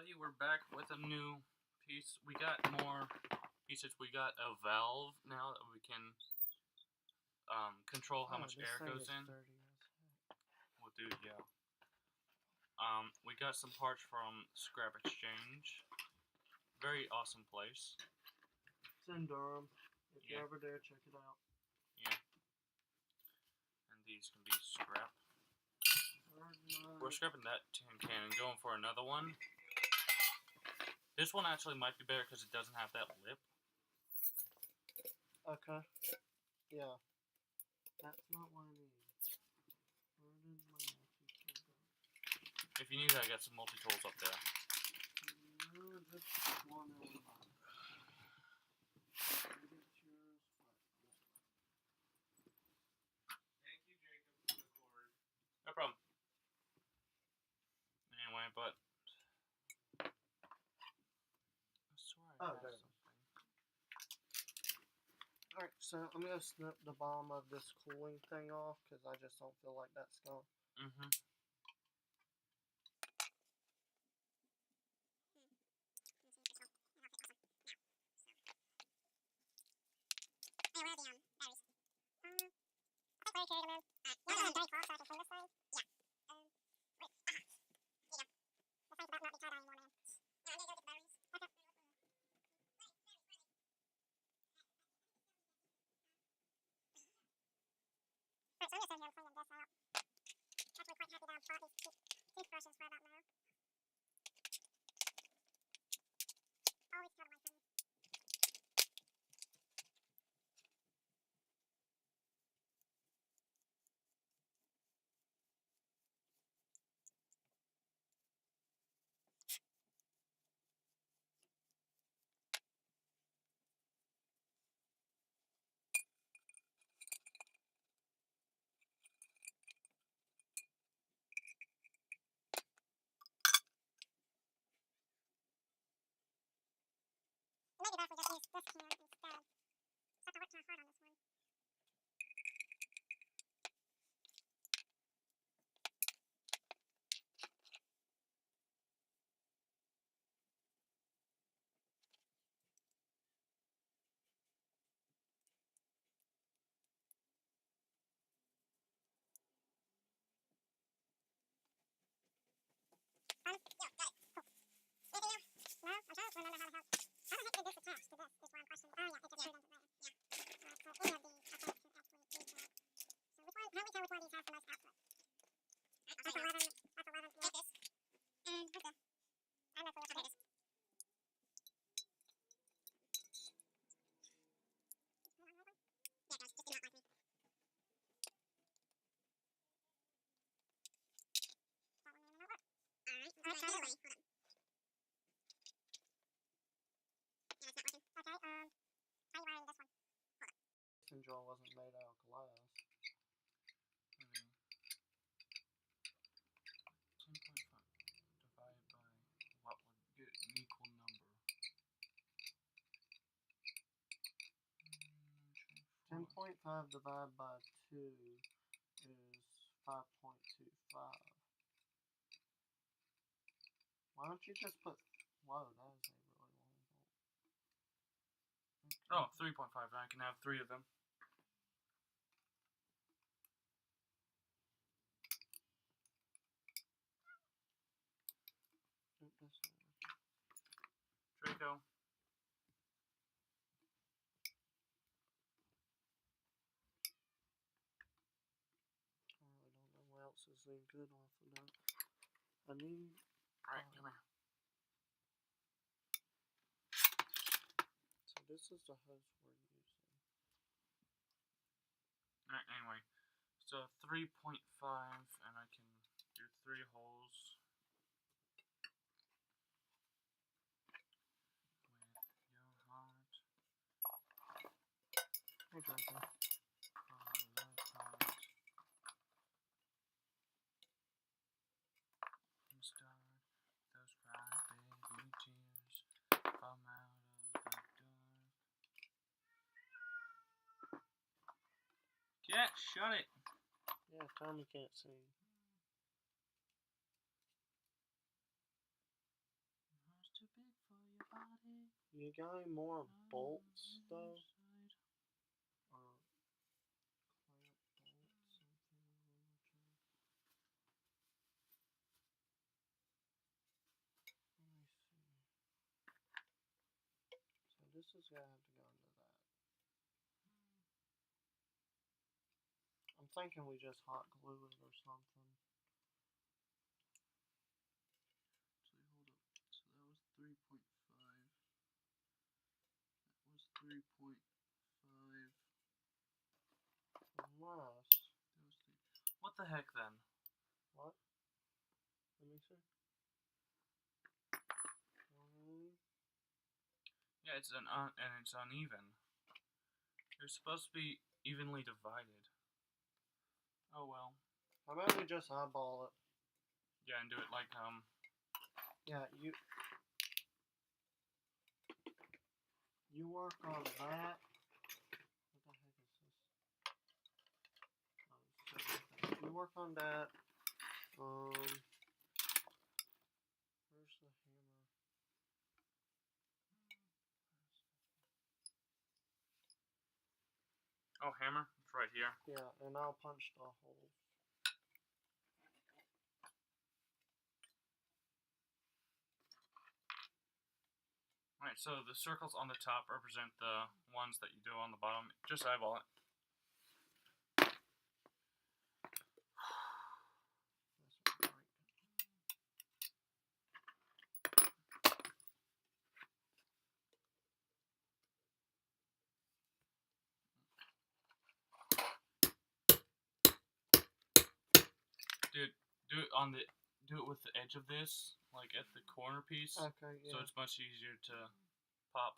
everybody, we're back with a new piece. We got more pieces. We got a valve now that we can control how much air goes in. We'll do, yeah. We got some parts from Scrap Exchange. Very awesome place. It's in Durham. If you're ever there, check it out. Yeah. And these can be scrap. We're scrapping that tin can and going for another one. This one actually might be better because it doesn't have that lip. Okay. Yeah. That's not what I need. Where did my multi-tool go? If you need that, I got some multi-tools up there. No, just one at a time. Thank you, Jacob, for the cord. No problem. Anyway, but I swear I had something. Alright, so I'm going to snip the bottom of this cooling thing off because I just don't feel like that's going. This jar wasn't made out of glass. 10.5 divided by what would get an equal number? 10.5 divided by 2 is 5.25. Why don't you just put... Whoa, that is a really long bolt. Okay. Oh, 3.5. I can have 3 of them. Draco. I really don't know what else is any good off of that. I need... Alright, come here. So this is the hose we're using. Alright, anyway. So 3.5, and I can do 3 holes. Hey, Draco. Those crybaby tears come out of the dark. Cat, shut it! Yeah, Tommy can't see. You got any more bolts though? Or clamp bolts, something? Let me see. So this is gonna have to go into that. I'm thinking we just hot glue it or something. Actually, hold up. So that was 3.5. That was 3.5. Unless. What the heck then? What? Let me see. Yeah, it's and it's uneven. They're supposed to be evenly divided. Oh well. How about we just eyeball it? Yeah, and do it like Yeah, you work on that. What the heck is this? Oh, you work on that. Where's the hammer? oh, hammer. It's right here. Yeah, and I'll punch the hole. Alright, so the circles on the top represent the ones that you do on the bottom. Just eyeball it. That's right. Dude, do it with the edge of this, like at the corner piece. Okay, yeah. So it's much easier to pop.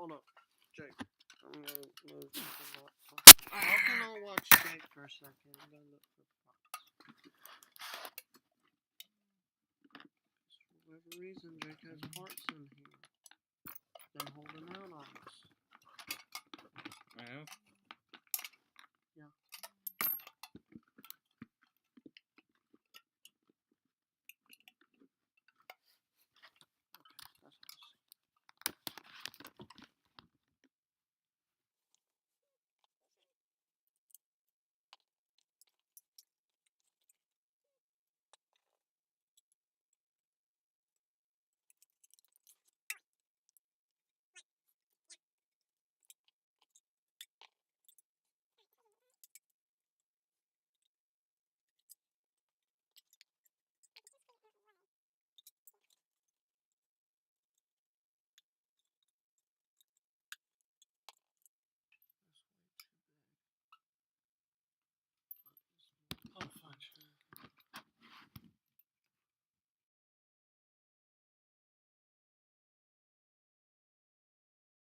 Hold up, Jake. I'm gonna move the laptop. How can I watch Jake for a second? I'm gonna look for parts. For whatever reason, Jake has parts in here. Been holding out on us.